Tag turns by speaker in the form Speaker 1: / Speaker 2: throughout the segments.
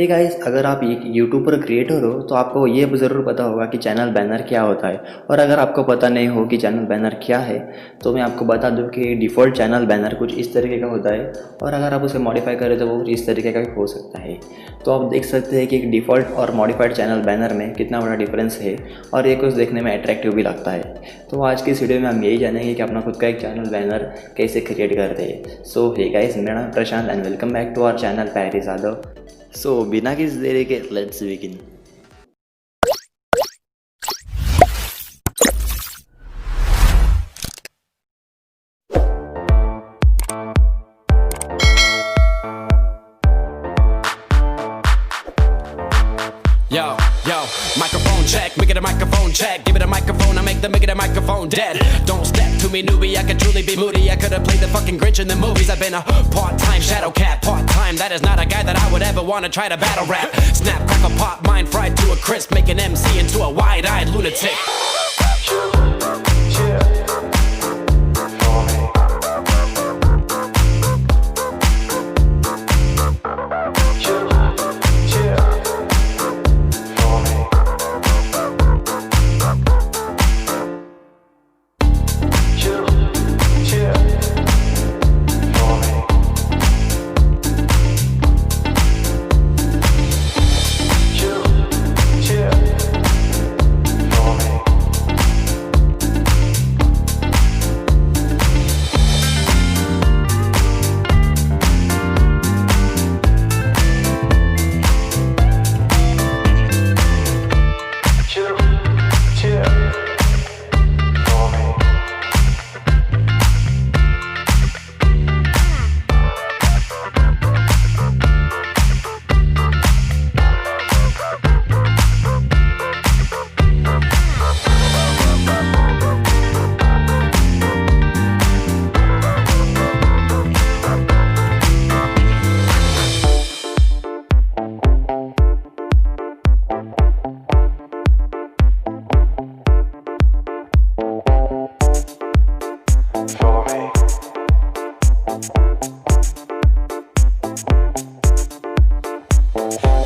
Speaker 1: Hey guys, अगर आप एक यूट्यूबर क्रिएटर हो तो आपको ये ज़रूर पता होगा कि चैनल बैनर क्या होता है। और अगर आपको पता नहीं हो कि चैनल बैनर क्या है तो मैं आपको बता दूं कि डिफ़ॉल्ट चैनल बैनर कुछ इस तरीके का होता है और अगर आप उसे मॉडिफाई करें तो वो कुछ इस तरीके का भी हो सकता है। तो आप देख सकते हैं कि एक डिफ़ॉल्ट और मॉडिफाइड चैनल बैनर में कितना बड़ा डिफरेंस है और ये कुछ देखने में अट्रैक्टिव भी लगता है। तो आज की इस वीडियो में हम यही जानेंगे कि अपना खुद का एक चैनल बैनर कैसे क्रिएट करते हैं। सो हे गाइस, मेरा नाम Prashant and welcome back to our channel Pari Jadhav. So बिना किसी देरी के let's begin.
Speaker 2: Yo, microphone check, make it a microphone check. Give it a microphone, I make it a microphone dead. Don't step to me, newbie, I could truly be moody. I could have played the fucking Grinch in the movies. I've been a part-time shadow cat, part-time. That is not a guy that I would ever want to try to battle rap. Snap, crackle, pop, mind fried to a crisp. Make an MC into a wide-eyed lunatic.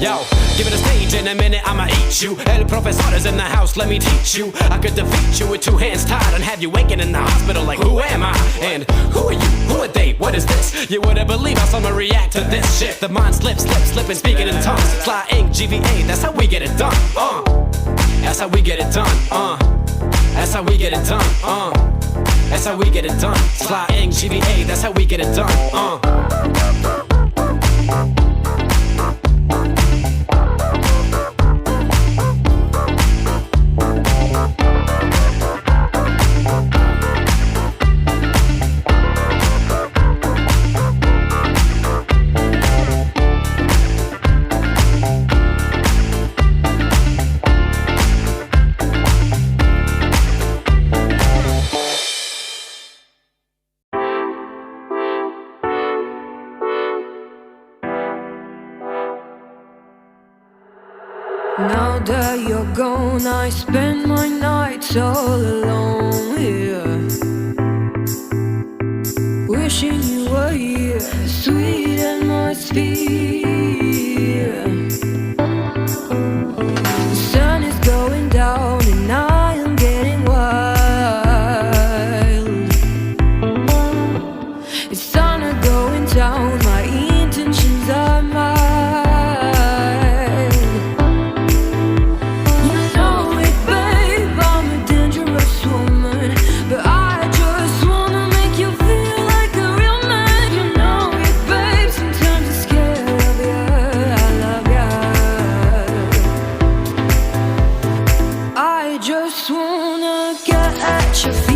Speaker 2: Yo, give it a stage in a minute, I'ma eat you. 𝗕𝗂𝗀𝘁𝗀𝘀 is in the house, let me teach you. I could defeat you with two hands tied and have you waking in the hospital like, who am I? And who are you? Who are they? What is this? You wouldn't believe how someone react to this shit. The mind slipping, speaking in tongues. 𝗤𝗂𝗶𝗶𝗀𝗀𝘁, that's how we get it done. That's how we get it done. That's how we get it done. That's how we get it done. 𝗤𝗂𝗶𝗶𝗀𝗀𝘁, that's how we get it done.
Speaker 3: Now that you're gone, I spend my nights all alone here, wishing you were here, sweet atmosphere. The sun is going down and I am getting wild. It's sun are going down, my intentions are mild. Just wanna get at your feet.